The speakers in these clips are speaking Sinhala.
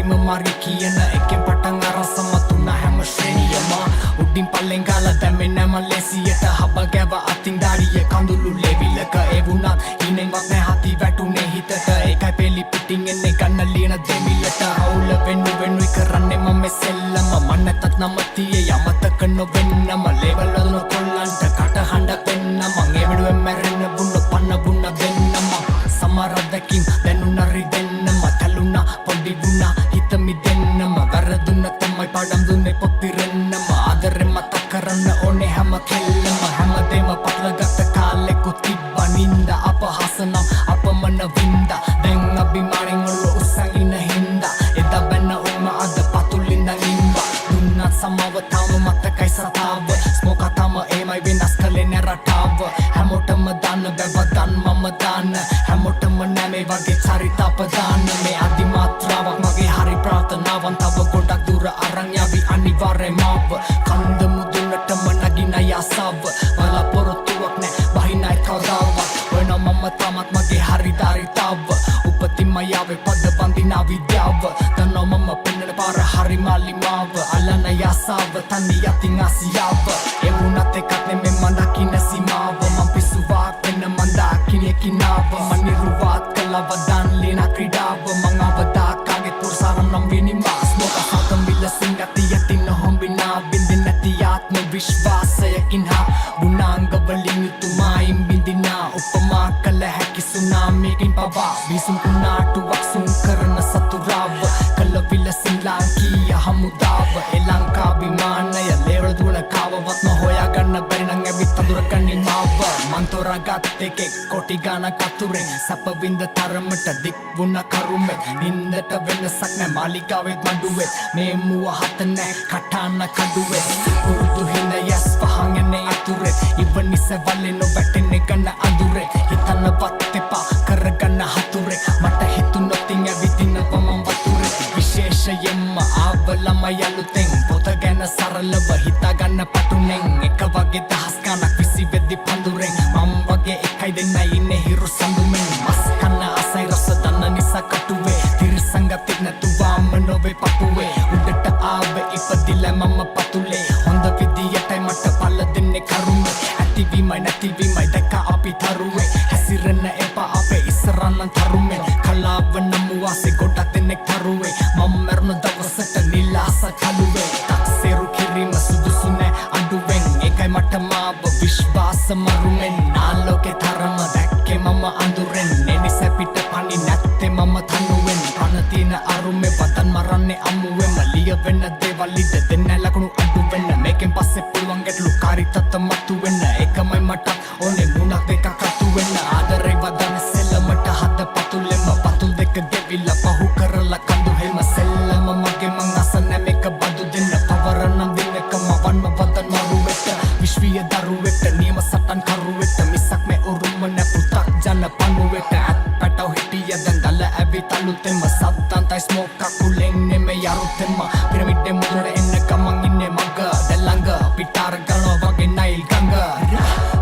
ප්‍රේම මාර්ගය කියන එකෙන් පටන් අරන් සමතුන හැම ශ්‍රේණියම උඩින් පල්ලෙන් ගාලා දැම්මේ නැම ලෙසියට හබ ගැව අතින් දාරිය කඳුළු ලෙවිලක ඒ වුණත් ඉනෙන්වත් නැහති වැටුනේ හිතට ඒකයි පෙලි පිටින් එන්නේ ගන්න ලියන දෙමිලට අවුල වෙනුයි කරන්නේ මම සෙල්ලම මන්නතත් නම තියේ යමතක නොවෙන්නම ලේවල් වල කොල්ලන්ට කටහඬ වෙන්න මං ඒ විඩුවෙන් මැරෙන්න බුන්න පන්න බුන්න දෙන්නම සමරදකින් දැනුණ රිදෙන්නම තලුණා පොඩි වුණා හිත මිදෙන්නම වැරදුන්න තමයි පාඩම් දුන්නේ පොත් පිරෙන්නම ආදරෙන් මතක් කරන්න ඕනේ හැම කෙල්ලම හැමදේම පටලගත්ත කාලෙකුත් තිබ්බා නින්ද අපහස නම් අපමණ වින්දා දැන් අභිමානෙන් ඔල්ල උස්සන් ඉන්න හින්දා එදා බැන්න උම අද පතුලින් නගින්වා දුන්නත් සමව තාම මතකයි සතාව ස්මෝක තම ඒමයි වෙනස් කලේ නැරටාව හැමෝටම දාන්න බැව දන් මම දාන්න හැමෝටම නැමේ වගේ චරිත අපදාන්න මේ අදි මාත්‍රාවක් මගේ හරි ප්‍රාර්ථනාවන් තව ගොඩක් දුර අරන් යවි අනිවාර්යෙන් මාව කන්ද මුදුනටම නගින යසාව බලාපොරොත්තුවක් නෑ බහිනයි කවදාවත් වෙන මම තමත් මගේ හරි ධාරිතාව උපතින්ම යාවේ පද බඳින විද්‍යාව දන්නව මම පෙන්නන පාර හරි මාලිමාව අලන යසාව තනි යතින් ආසියාව ඒ වුණත් එකක් නෙමෙයි මන් දකින්න සීමාව මම පිසුවක් වෙන මන් දකින්න කිනාව මන් නිරුවත් කළව දන් ලියන ක්‍රීඩාව මං අවදාකාගේ පුරසාරම් නම් විනිමාස් මොක සතම් විල සිංගති යතින් හොම්බිනා බින්දින් නැති ආත්ම විශ්වාසයකින් හා ගුණාංග වලින් යුතුමයින් බින්දිනා උපමා කළ හැකි සුනාමියකින් පවා විසුම් කුණාටුවක් සුන් කරන සතුරාව කළ විල සිංලාංකීය හමුදාව ඒ ලංකා විමානය ලේවල දුවන කාවවත් නොහොයා ගන්න බැරි නම් ඇවිත් අඳුරගන්නේ මාව මන් තෝරාගත් එකෙක් කොටි ගානක් අතුරෙන් සැප වින්ද තරමට දික් වුණ කරුමෙත් නින්දට වෙනසක් නෑ මාලිගාවෙත් මඩුවෙත් මේ මුව හත නෑ කටාන කඩුවෙත් පුරුදු හිඳ යස් පහන් යන්නේ අතුරෙත් ඉවනි සැවලේ නොවැටෙන්නේ ගන්න අඳුරේ හිතන්නවත් එපා කරගන්න හතුරේ මට හිතුනොතින් ඇවිදිනවා මම වතුරේ විශේෂයෙන්ම ආවලම යලුතෙන් පොත ගැන සරලව හිතාගන්න පටුනෙන් එක වගේ දහස් ගණක් විසි වෙද්දි පඳුරෙන් මම වගේ එකයි දෙන්නයි ඉන්නේ හිරු සඳුමෙන් මස් කන්න ආසයි රස දන්න නිසා කටුවේ තිරසංගතික් නැතුවාම නොවේ පපුවේ උඩට ආවේ ඉපදිලා මම පතුලේ හොඳ විදියටයි මට පල්ල දෙන්නේ කරුමේ ඇතිවීමයි නැතිවීමයි දැක අපි තරුවේ හැසිරෙන්න එපා අපේ ඉස්සරහන් තරුමේ කලාව නමුවාසේ ගොඩක් දෙනෙක් තරුවේ මම මරණ දවසට නිලාස කළුවේ තක්සේරු කිරීම සුදුසු නෑ අඩුවෙන් ඒකයි මට මාව විශ්වාස මරුමෙන් නාලෝකේ තරම දැක්කේ මම අඳුරෙන් එනිසා පිට පනි නැත්තේ මම තනුවෙන් පන තියෙන අරුමේ වතන් මරන්නේ අමුවෙන් ලිය වෙන්න දේවල් ඉද දෙන්න ලකුණු අඩු වෙන්න මේකෙන් පස්සේ පුළුවන් ගැටලු කාරි තත්ත මතු වෙන්න ඒකමයි මට ඕනේ මුණක් දෙකක් අතු වෙන්න ආදරේ වදන සෙල්ලමට හද පතුලෙම පතුල් දෙක ගෙවිලා පහු කරලා කඳු හෙම සෙල්ලම මගේ මං අසන මේක බදු දෙන්න පවරනම් දෙන්නකම වන්ම වදන් මරුවෙට විශ්වීය දරුවෙට නියම සටන් කරුවෙට මිසක් මේ උරුම නැපුතක් ජන පණුවෙට ඇත් පැටව හිටිය දැන් දල ඇවිත් අලුතෙම සත්තන්තයි ස්මෝක් කකුලෙන් නෙමෙයි අරුතෙම පිරමිඩේ මුදුනට එන්න ගමන් ඉන්නේ මග දැල්ලඟ පිටාර ගලව වගේ නයිල් ගඟ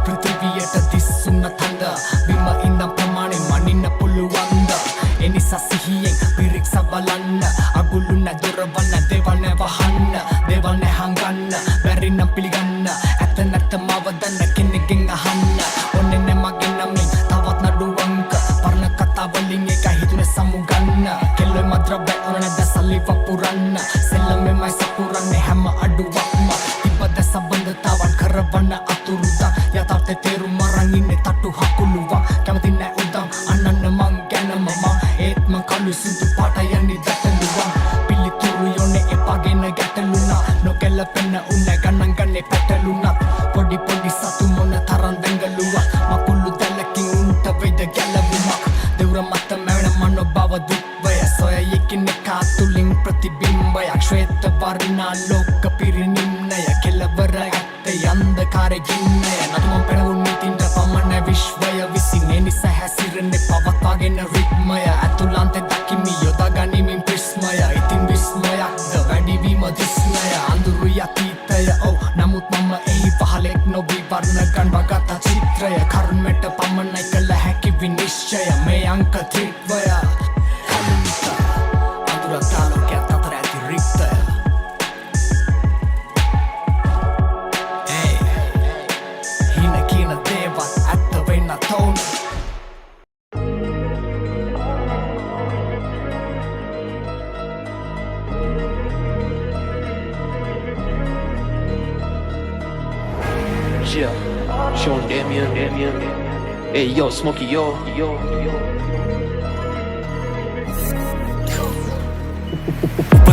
පෘථිවියට දිස්සුන්න තඳ බිම ඉඳන් ප්‍රමාණය මනින්න පුළුවන්ද එනිසා සිහියෙන් පිරික්ස බලන්න අගුළු නැදොරවන්න දේවල් නැ වහන්න දේවල් නැ හංගන්න බැරි නම් පිළිගන්න ඇත නැත මව දන්න කෙනෙක්ගෙන් අහන්න ඕනේ නැ මගේ නමින් තවත් නඩුවංක පරණ කතා වලින් එක හිතුනේ සමුගන්න කෙල්ලොයි මද්‍රව්‍ය ඕන නැද සල්ලි වපුරන්න සෙල්ලමෙමයි සපුරන්නේ හැම අඩුවක්ම තිබ්බද සම්බන්ධතාවන් කරවන්න අතුරුදා යථාර්ථේ තේරුම් අරන් ඉන්නේ තට්ටු හකුලුවක් කැමති නැ උදම් අන්නන්න මං ගැන මම ඒත් මං කළු සුදු පාට යන්නේ දැටලුවක් පිළිතුරු යොන්නේ එපාගෙන ගැටලුණා නොකැලපෙන්න උන්න ගණන් ගන්නේ පැටලුණත් පොඩි පොඩි සතු මොන තරම් දැඟලුවක් මකුළු දැලකින් උන්ට වෙද ගැලවුමක් දෙවුර මත මැවෙන මනෝභාව දුක්වය සොයයකින් එකා තුලින් ප්‍රතිබිම්බයක් ශ්වේත වර්ණා ලෝක පිරිනිම්නය කෙලවර ඇත්තේ අන්ධකාරේ ගින්නය නතුම පෙරවුන් නිතින්ට පමණ විශ්වය විසින් එනිසා හැසිරෙන්නේ පවත්වාගෙන රිද්මය ඇතුළන්තේ දකිමි යොදාගනිමින් ප්‍රිස්මය ඉතින් විස්මයක්ද වැඩිවීම දිස්නය අඳුරු යතීතය ඔව් නමුත් මම එහි පහලෙක් නොවී වර්ණ ගන්වගත චිත්‍රය කර්මෙට පමණයි කළ හැකි විනිශ්චය මේ අංක ත්‍රිත්වය කලුනිත අඳුර තාලෝකය Yeah, Sean Damien. Hey yo, Smokey yo.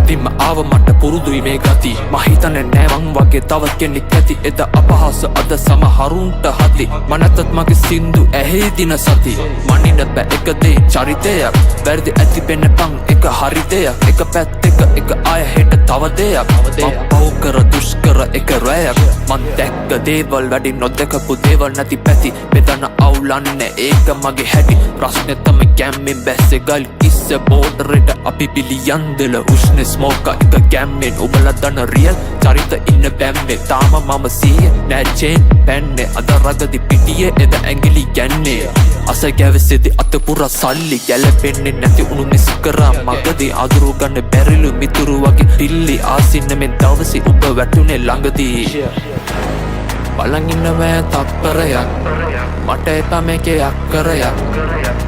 උපතින්ම ආව මට පුරුදුයි මේ ගති මහිතන්නේ නෑ මං වගේ තවත් කෙනෙක් ඇති එද අපහාස අද සමහරුන්ට හති මනතත් මගේ සින්දු ඇහි දින සති මනින්න බෑ එක දේ චරිතයක් වැරදි ඇති පෙන්නපන් එක හරි දෙයක් එක පැත්තක එක ආය හෙට තව දෙයක් මං පව් කර දුෂ්කර එක රැයක් මං දැක්ක දේවල් වැඩි නොදකපු දේවල් නැති පැති මෙතන අවුලන්නේ ඒක මගේ හැටි ප්‍රශ්නේ තමයි ගැම්මෙන් බැස්සේ ගල් කිස්ස බෝඩරට අපි පිළියන් දෙල උෂ්ණ ස්මෝක එක ගැම්මෙන් ඔබලා දන්න රියල් චරිත ඉන්න බැම්මේ තාම මම සීය නෑ චේන් පැන්නේ අද රගදි පිටියේ එද ඇඟිලි ගැන්නේ අස ගැවසෙදි අතපුර සල්ලි ගැලපෙන්නේ නැති උණු මිස් කරා මගදී අඳුරු ගන්න බැරිලු මිතුරු වගේ පිල්ලි ආසින්න මෙන් දවසේ ඔබ වැටුනේ ළඟදී බලන් ඉන්නවෑ තප්පරයක් මට එපා මේකේ අක්කරයක්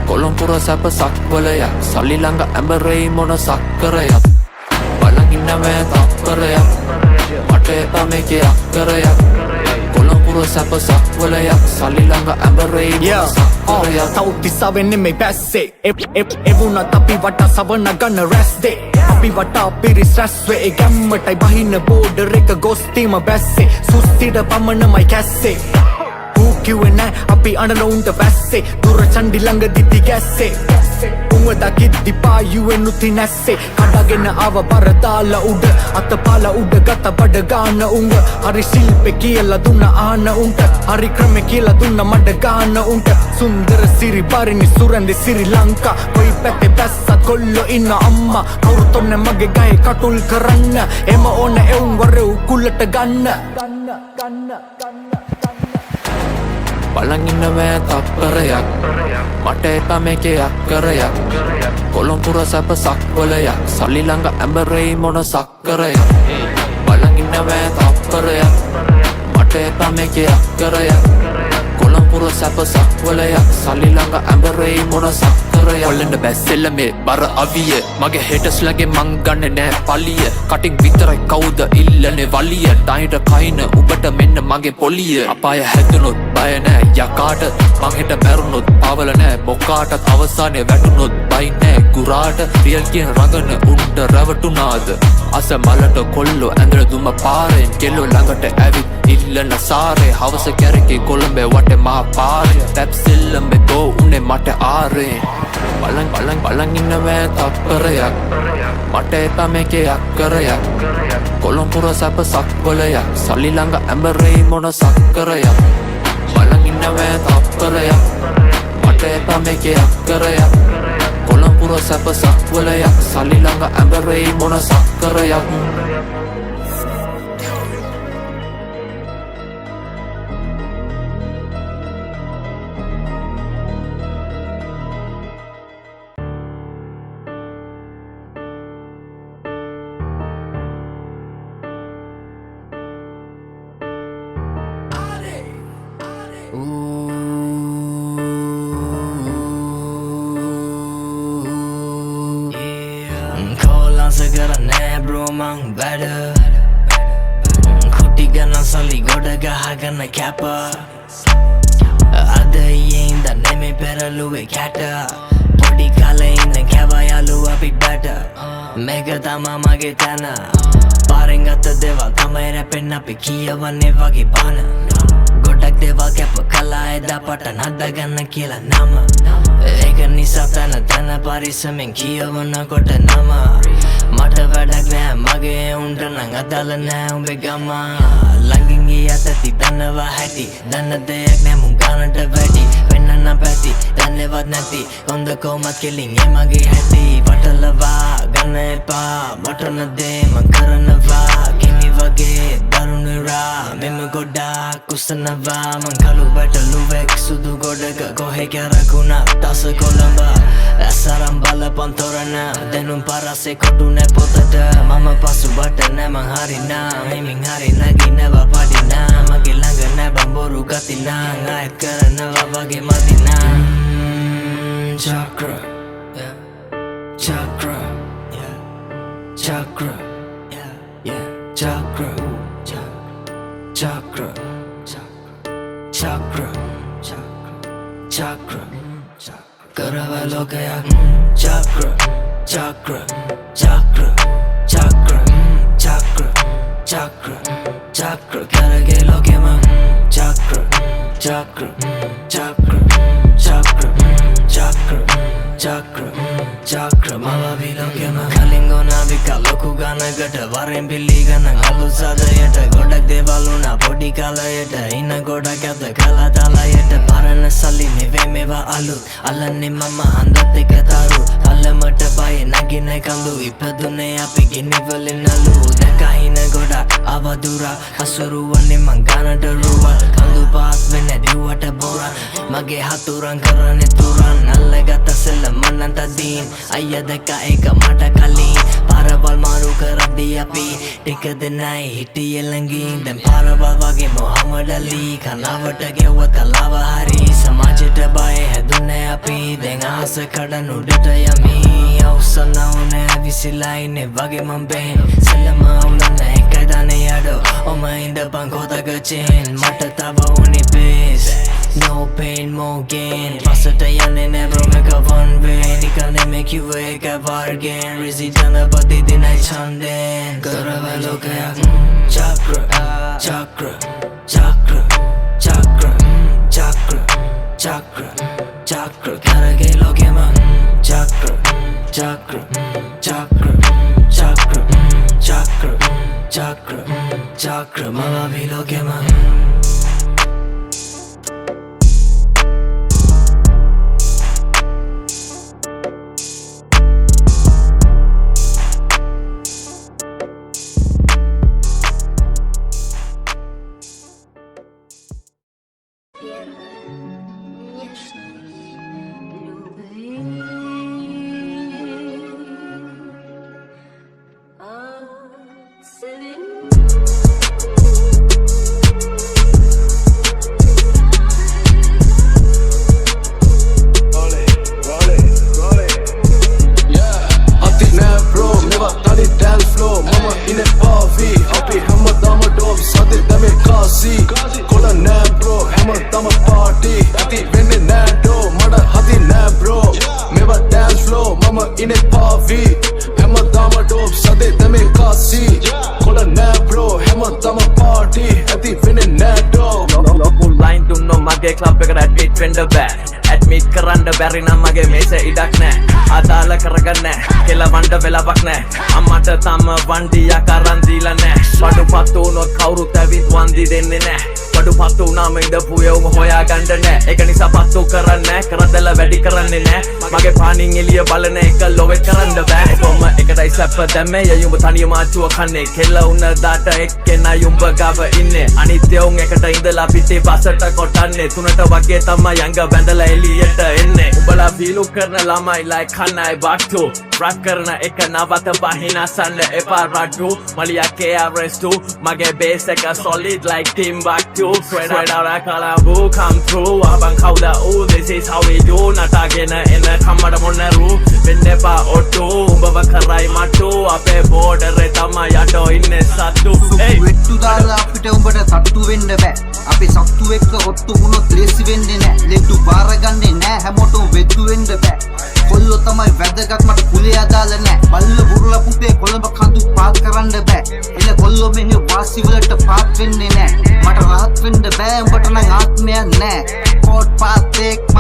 කොළඹුර සැප සක්වලයක් සල්ලි ළඟ ඇඹරෙයි මොන සක්කරයක් බලන් ඉන්නවෑ තප්පරයක් මට එපා මේකේ අක්කරයක් කොළඹුර සැප සක්වලයක් සල්ලි ළඟ ඇඹරෙයි මොන සක්කරයක් තවුතිසාවෙන් නෙමෙයි පැස්සේ එවුනත් අපි වටා සවන ගන්න රැස්දේ අපි වටා පිරිස් රැස්වේ ඒ ගැම්මටයි බහින බෝඩර් එක ගොස් තීම බැස්සේ සුස්තිට පමණමයි කැස්සේ කිව්වේ නෑ අපි අඬන උන්ට වැස්සේ දුර චණ්ඩි ළඟ දිති ගැස්සේ උඹ දකිද්දි පායුවෙන් උති නැස්සේ කඩගෙන ආව බර දාලා උඩ අතපාල උඩ ගත බඩ ගාන උඹ හරි ශිල්පේ කියලා දුන්න ආන උන්ට හරි ක්‍රමේ කියලා දුන්න මඩ ගාන උන්ට සුන්දර සිරි පරිණි සුරන්දි ශ්‍රී ලංකා කොයි පැත්තේ බැස්සත් කොල්ලෝ ඉන්න අම්මා කවුරුත් ඔන්න මගේ ගහේ කටුල් කරන්න එම ඕන එවුන් වරේ උකුලට ගන්න බලන් ඉන්නවෑ තප්පරයක් මට එපා මේකේ අක්කරයක් කොළඹුර සැප සක්වලයක් සල්ලි ළඟ ඇඹරෙයි මොන සක්කරයක් බලන් ඉන්නවෑ තප්පරයක් මට එපා මේකේ අක්කරයක් කොළඹුර සැප සක්වලයක් සල්ලි ළඟ ඇඹරෙයි මොන සක්කරයක් කොල්ලන්න බැස්සෙල්ල මේ බර අවිය මගේ හෙටස්ලගේ මං ගන්න නෑ පලිය කටින් විතරයි කවුද ඉල්ලනේ වලිය ටයිට කයින උබට මෙන්න මගේ පොලිය අපාය හැදුනොත් බය නෑ යකාට මං හෙට මැරුණොත් පවල නෑ මොකාටත් අවසානයේ වැටුනොත් බයි නෑ ගුරාට රියල් කියන රගන උන්ට රැවටුනාද අස මලට කොල්ලෝ ඇඳල දුම පාරෙන් කෙල්ලෝ ළඟට ඇවිත් ඉල්ලන සාරේ හවස කැරකේ කොළඹේ වටේ මහා පාරේ රැප් සෙල්ලම්බේ ගෝ උනේ මට ආරේ බලන් ඉන්නවෑ තප්පරයක් මට එපා මේකේ අක්කරයක් කොළඹුර සැප සක්වලයක් සල්ලි ළඟ ඇඹරෙයි මොන සක්කරයක් බලන් ඉන්නවෑ තප්පරයක් මට එපා මේකේ අක්කරයක් කොළඹුර සැප සක්වලයක් සල්ලි ළඟ ඇඹරෙයි මොන සක්කරයක් Sekarang bro mang better Kuti gana sali goda gaha gana kappa Ada yin da neme pera luwe kata Podi kala inna kava yalu api better Mega tama mage tana Parengata deva tamai rapen api kiya wane wagi bana Godak deva kappa kala eda patan hadda gana kila nama Eka nisa tana parisamen kiya wana kota nama මට වැඩක් නෑ මගේ උන්ට නං අදාල නෑ උඹේ ගම ළඟින් ගියත් ඇති දන්නවා හැටි දන්න දෙයක් නෑ මුන් ගානට වැඩි වෙන්න නම් පැති දන්නේවත් නැති කොන්ද කොමත් කෙලින් ඒ මගේ හැටි වටලවා ගන්න එපා මට නදේ මං කරනවා කිමි වගේ දරුණුරා මෙම ගොඩාක් කුසනවා මං කළු බැටලුවෙක් සුදු ගොඩක කොහෙ කැරකුණා තස කොළඹ ඇසරම් බලපන් තොරණ දැනුම් පරසේ කොටුනේ පොතට මම පසු බට නෑ මං හරිනා හිමින් හරි නැගිනවා පඩිනා මගේ ළඟ නෑ බම්බොරු ගතිනා ආයෙත් කරනවා වගේ මදිනා Chakra Chakra Chakra Chakra Chakra chakra, chakra, karava lokaya chakra, chakra, chakra, chakra, chakra, chakra, chakra, karage lokema chakra, chakra, chakra, chakra, chakra, chakra, chakra, mama bhi lokema kalingo na bika loku gana gata waren billi gana galu sada yata godak devalu na body kala yata ina godak yata kala tala yata parana sali neve meva alu alanne mama handatte kataru allamata baye nagine kandu ipadune api ginnivalinalu dakahina godak avadura asuru wanne mangana daruwa kandu paas venne diwata bora mage haturan karane turan allagata sella mananta din ayya deka eka mata kalin paraval maru karaddi api tika denai hitiye langin den paraval wage Muhammad Ali kanawata gewa kalawa hari samajata baye hedune api den ahasa kadan udata yami ausana une visilai ne wage mamben selama ulana ekadane yado oma inda bangota gachin mata taba uni base no pain more gain pasata yanne never make a one way nikan they make you wake up again resitana badi dinai chanden karava lokaya chakra chakra chakra chakra chakra chakra chakra karage lokema chakra chakra chakra chakra chakra chakra chakra mama bhi lokema club eකට admit වෙන්න බෑ admit කරන්න බැරි නම් මගේ මේසෙ ඉඩක් නෑ අදාළ කරගන්න කෙලවන්න වෙලාවක් නෑ අම්මට තම වණ්ඩියක් අරන් දීලා නෑ බඩුපත් වුණොත් කවුරුත් ඇවිත් වන්දි දෙන්නේ නෑ බඩුපත් වුණාම ඉඳපු යවුම හොයා ගන්න නෑ ඒක නිසා පත්තු කරන්නේ කරදල වැඩි කරන්නේ නෑ මගේ පානින් එළිය බලන එක ලොවෙත් කරන්න බෑ කොහොම එකටයි ස්ලැප් දැම්මේ යුඹ තනියම ආච්චුව කන්නේ කෙල්ල උන දාට එක්කෙනා යුඹ ගාව ඉන්නේ අනිත් යවුන් එකට ඉඳලා පිටේ බසට කොටන්නේ තුනට වගේ තමයි යංග බැඳලා එළියට එන්නේ උඹලා ෆීලු කරන ළමයි like කන්නයි බක්තු රැප් කරන එක නවත බහිනා සන්න එපා රඩු මලියා KRS2 මගේ බේස් එක solid like Timbuktu straight out of Kalabu come through abang kauda ooh this is how we do natagena in the kamada monaru vennepa otto umbaව කරයි මට්ටු අපේ border එක තමයි යටෝ ඉන්නේ සත්තු වෙට්ටු දාලා අපිට උඹට සත්තු වෙන්න බෑ අපි සත්තු එක්ක ඔට්ටු වුණොත් ලේසි වෙන්නේ නෑ ලෙට්ටු බාර ගන්නේ නෑ හැමෝටම වෙට්ටු වෙන්න බෑ කොල්ලෝ තමයි වැදගත් මට කුලේ අදාළ නෑ බල්ල බුරුලා පුතේ කොළඹ කඳු පාත් කරන්න බෑ එළ කොල්ලෝ මෙහෙ වාසි වලට පාත් වෙන්නේ නෑ මට rahat වෙන්න බෑ උඹට නම් ආත්මයක් නෑ කෝට් පාතෙක්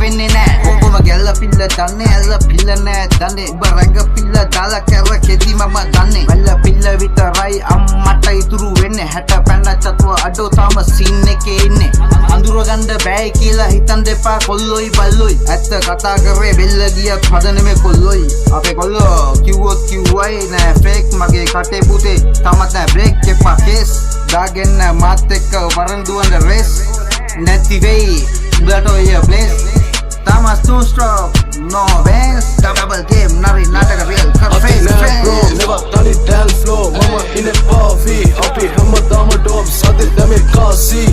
වෙන්නේ නෑ ඔබම ගැල්ල පිල්ල දන්නේ ඇල්ල පිල්ල නෑ දන්නේ උඹ රැඟ පිල්ල දාලා කැරකෙදි මම දන්නේ වැල්ල පිල්ල විතරයි අම්මට ඉතුරු වෙන්නේ 60 පැන්න චතුව අඩෝ තාම සීන් එකේ ඉන්නේ අඳුර ගන්න බෑ කියලා හිතන් දෙපා කොල්ලොයි බල්ලොයි ඇත්ත කතා කරේ බෙල්ල ගියත් හදනෙමේ කොල්ලොයි අපේ කොල්ලෝ කිව්වොත් කිව්වයි නෑ ෆේක් මගේ කටේ පුතේ තාමත් නෑ බ්‍රේක් එපා කේස් දාගෙන මාත් එක්ක වරන් දුවන රේස් නැති වෙයි උඹට ඔය place Thomas two stroke, no bands, double game, nari natak real, face bro, never done it dance floor, mama in a party, happy hammer dama dom, sadi dame kasi,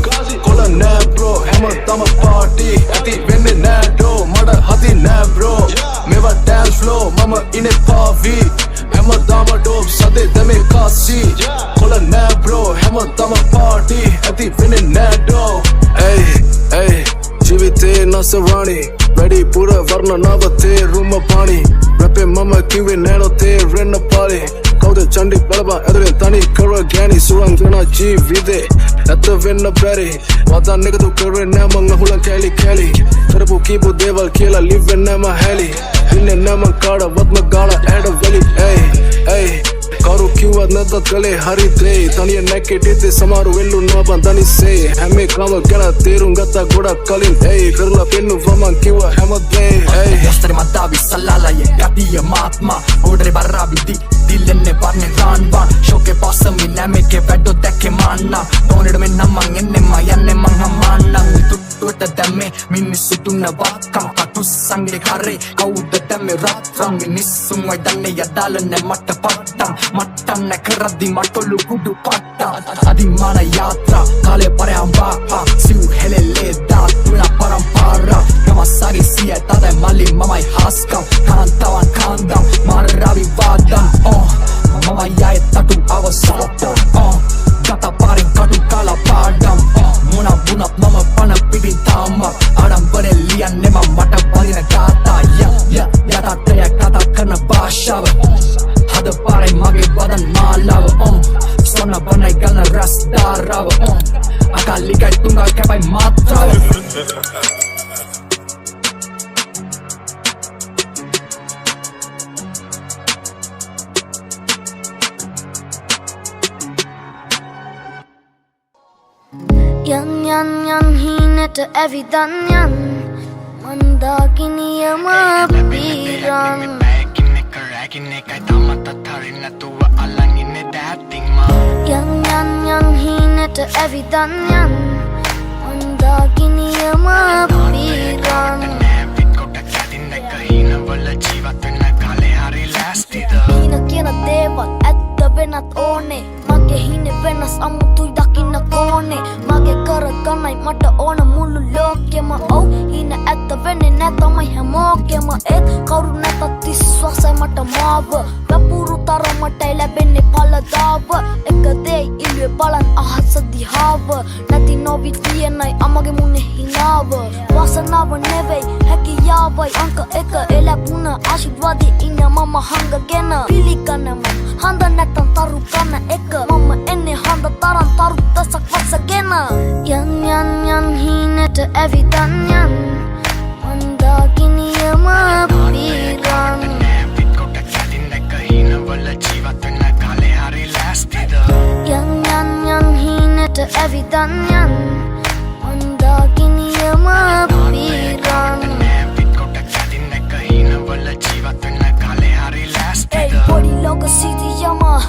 kola na bro, hammer dama party, ati venne na do, mada hati na bro, never dance floor, mama in a party, hammer dama dom, sadi dame kasi, kola na bro, hammer dama party, ati venne na do, hey, Dona nava te ruma pani Rappe mama kiwi nano te renna pali Kaude chandi palaba edre tani kara gani surangana jeevide Atta venna bari Wada nigadu kare nama ngahulan kali kali Karabu kibu deval kila live nama heli Hinne nama kada vatma gala add a valley ay ay Karu kiwa nada kale hari day Taniya nake dite samaru vellu naba dani say Hame kama gana terungata goda kalin ay Karla pennu vaman kiwa hama day ay Yastari madavi salala ye gadiya maatma Godre barra vidi dilenne parne ranvan Shoke pasami nameke veddo dekke manna Doned me namang enne ma yanne manga manna Tuta demme minnissu tunna vakkam Katu sange kare kauda demme ratram Minissum vai danne yadalanne matta pattam Mattam nakaradi matolu kudu patta Adimana yatra kale paramba Siu helele da tuna parampara Gamasari siya tada mali mamai haskam Kantavan kandam maravi vadam Mama yae tatu avasato Gata parin kadu kala padam Muna bunat mama pana pidin tama Adam bare lian nema mata balina gata Yata teya kata karna bashava Hada parai mage badan malava Sona banai galna rastarava Akali kai tunga kapai matrava Yan hinete evidan yan Mandakini yama piran Yan hinete evidan yan Mandakini yama piran Hina kiena devat että venat one Mage hine venas ammutui dakinna kone Mage karakanai mata ona mullu lokema Hine että vene nätä mai hämokema Et kauru nätä tissuaksai mata maava Väpuru taro mata ei läbenne paladaava Eka tei ilye palan ahatsa dihaava Näti novi tienai amage munne hinaava Vasanava nevei häki jaavai Anka eka elä puna ashidvadi inna mama hanga gena Pilikana handa nätän tarukana eka Mamma enne handa taran tarutta vatsa gena Yan hinete evitan yan Mandakini yama piran Yan hinete evitan yan Mandakini yama piran Ei body logo city yama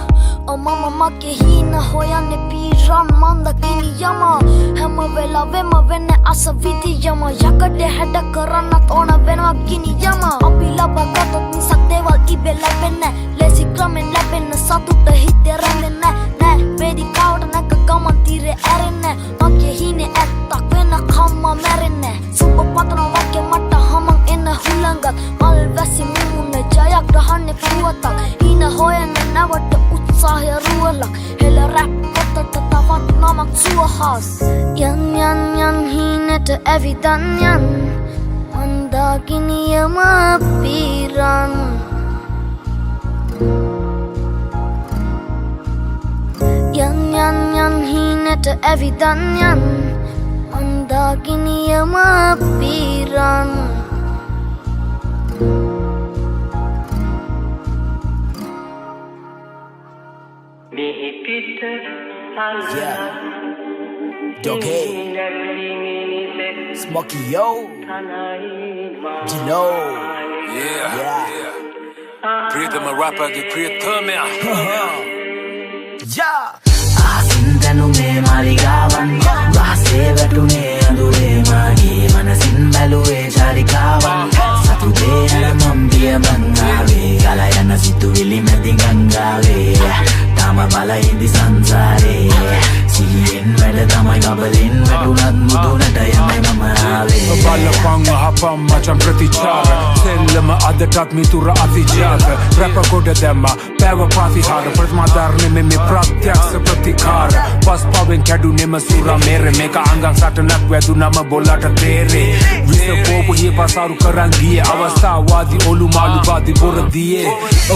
Mama make hina hoyanne piran mandakini yama Hema vela vema venne asa vidi yama Yakade heda karanat ona venwa kini yama Api laba katot nisak deval ibe läpenne Lesi kramen läpenne satutta hitte rännenne Nä vedi kauda näkö kaman tire ärenne Make hine ettak venna kamma merenne Suppa patona vakke matta hamang enne hulangat Mal väsi mummunne jajak rahanne puotak Hina hoyanne nävatte ja ruolla Heillä räppätä tätä vatnamak suohas Yan hinete evitan yan Mandakini yama piran Yan hinete evitan yan Mandakini yama piran Yeah, Dog Hey, Smokey Yo, Gino. Yeah. Priyatama rapper ke Priyatama Yeah. ආසින්දනු මේ මාලිගාවන් රහසේ වැටුනේ අඳුරේ මාගේ මනසින් බැලුවේ චාරිකාවන් සතුටේ යන මම්බිය බංගාවේ ගලා යන සිතුවිලි මැදි ගංගාවේ තාම බලයිදි සංසාරේ සිහියෙන් වැඩ තමයි කබලෙන් වැටුණත් මුදුනට යමයි මම ආවේ බලපං අහපම් මචන් ප්‍රතිචාර සෙල්ලම අදටත් මිතුර අතිජාත රැප කොට දැම්ම පැව ප්‍රතිහාර ප්‍රථමාධාරණය මෙ ප්‍රත්‍යක්ෂ ප්‍රතිකාර පස් පවෙන් කැඩුනෙම සුර මේර මේක අංගන් සටනක් වැදුනම බොල්ලට තේරේ විස පෝපු හිය පසාරු කරන් ගියේ අවස්ථාවාදී ඔලු මාළුවාදී බොරදියේ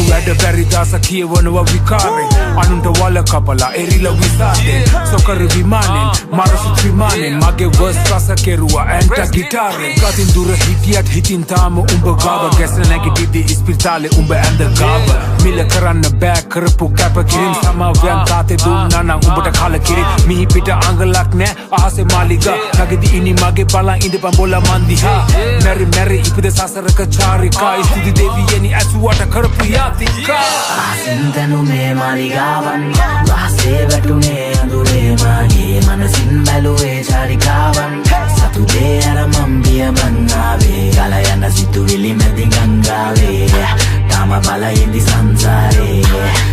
වැඩ බැරිදාස කියවනවා විකාරෙන් අනුන්ට වල කපලා එරිල විසාදෙන් සොකර විමානෙන් මරසු ත්‍රිමානෙන් මගේ වස් රස කෙරුවා ඇන්ට ගිටාරෙන් කතින් දුර හිටියත් හිතින් තාම උඹ ගාව ගැසන නැගිටිදී ඉස්පිරිතාලේ උඹ ඇඳ ගාව මිල කරන්න බෑ කරපු කැප කිරීම සමාවයන් තාතේ දුන්නා නම් උඹට කලකිරීම මිහි පිට අඟලක් නෑ අහසේ මාලිගා නැගිටි ඉනි මගේ බලන් ඉඳපන් බොල මන්දිහා මැරි මැරි ඉපද සසරක චාරිකා ස්තුති දෙවියනි ඇසුවට කරපු යාතිකා ආසින්තනු මේ මාලිගාවන් වහසේ වැටුනේ අඳුරේ මාගේ මනසින් බැලුවේ චාරිකාවන් සතුටේ අර මම් බිය මන්නාවේ ගල යන සිතුවිලි මැදි ගංගාවේ තාම බලයින්දි සංසාරේ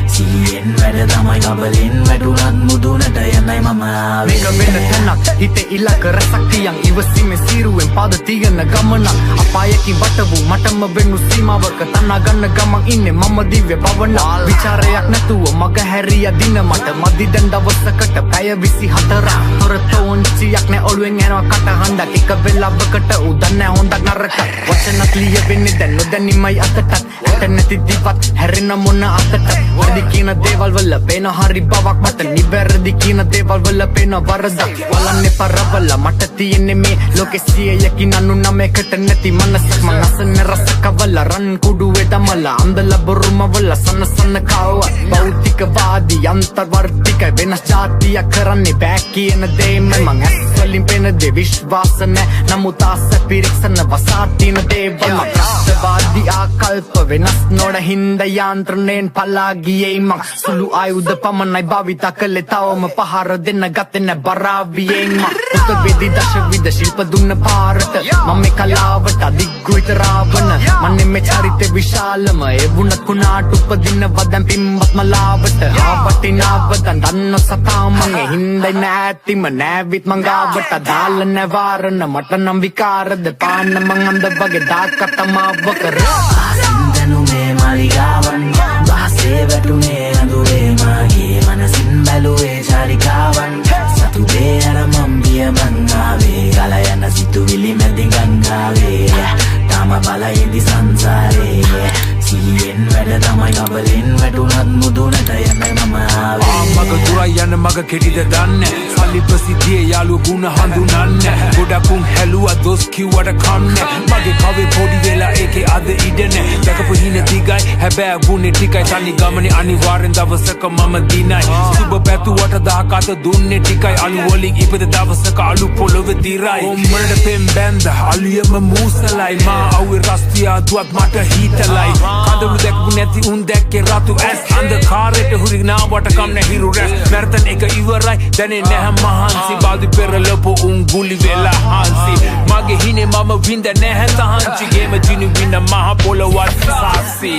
සිහියෙන් වැඩ තමයි කබලෙන් වැටුනත් මුදුනට යනයි මම ආවේ මේක වෙන තැනක් හිතේ ඉලක්ක රසක් තියන් ඉවසීමේ සීරුවෙන් පාද තියන ගමන අපායකින් වටවූ මටම වෙනු සීමාවක තනා ගන්න ගමන් ඉන්නේ මම දිව්‍ය භවන විචාරයක් නැතුව මග හැරිය දින මට මදි දැන් දවසකට පැය 24 තොර තෝන්චියක් නෑ ඔළුවෙන් යනවා කට හඬක් එක වෙලාවකට උදන් නෑ හොඳක් නරක වචනක් ලිය වෙන්නේ දැන් නොදැනීමයි අතටත් ඇට නැති දිවත් හැරෙන මොන අතට වැඩි කියන දේවල් වල පේන හරි බවක් මට නිවැරදි කියන දේවල් වල පේන වරදක් වලන්නේ පරවල මට තියෙන්නේ මේ ලෝකෙ 100කින් 99කට නැති මනසක් මං අසන රසකවල රන් කුඩුවේ තමලා අන්දල බොරුම වල සනසන කව භෞතිකවාදී අන්තර්වර්තික වෙනස් જાතියක් කරන්නේ බෑ කියන දේ මං ඇස්වලින් පේන දේ විශ්වාස නැ නමුත් ආස පිරික්සන වසාතින දේවල් ප්‍රස්තවාදී ආකල්ප වෙනස් නොඩ හින්ද යාන්ත්‍රණයෙන් පලා ගියේ මං සුළු ආයුධ පමණයි භාවිත කළේ තවම පහර දෙන්න ගත්තේ නැ බරාවියෙන් මං උතවේදී දශවිධ ශිල්ප දුන්න පාරට මම කලාවට අදිග්ගුයිත රාවණ මන්නේ මේ චරිතේ විශාලම ඒ වුණත් කුණාට උපදින්න වදන් පිම්වත් මලාවට ආපටිනාවදන් දන්න සතා මගේ හින්දයි නැතිම නෑවිත් මං ගාවට දාල නැවාරණ මට නම් විකාරද පාන්න මං අඳ වගේ දාකට මාවකර ආසින්තනු මේ මාලිගාවන් වහසේ වැටුනේ අඳුරේ මාගේ මනසින් බැලුවේ චාරිකාවන් සතුටේ අර මම් බිය මන්නාවේ ගල යන සිතුවිලි මැදි ගංගාවේ තාම බලයින්දි සංසාරේ සිහියෙන් වැඩ තමයි කබලෙන් වැටුනත් මුදුනට යන්න මම ආවේ මග දුරයි යන මග කෙටිද දන්නේ සල්ලි ප්‍රසිද්ධියේ යාළුව ගුණ හඳුනන්නේ ගොඩකුන් හැලුවා දොස් කිව්වට කන්නේ මගේ කවේ පොඩි වෙලා ඒකේ අද ඉඩනේ දැකපු හින දිගයි හැබැයි වුණේ ටිකයි තනි ගමනේ අනිවාර්යෙන් දවසක මම දිනයි සුබ පැතුවට දහකට දුන්නේ ටිකයි අලු වලින් ඉපද දවසක අලු පොළොවේ දිරයි ඔම්මරට පෙම් බැන්ද අලියම මූසලයි මා අවුවේ රස්තියා දුවත් මට හිතලයි කඳුළු දැක්පු නැති උන් දැක්කේ රතු ඇස් අන්ධකාරයට හුරිනාවට කම් නැහිරු රැස් මැරතන් එක ඉවරයි දැනේ නැහැ මහන්සි බාදි පෙරලපු උන් ගුලි වෙලා හාන්සි මගේ හිනේ මම වින්ද නැහැ තහන්චි ගේම ජිනු වින්න මහ පොළොවත් සාසි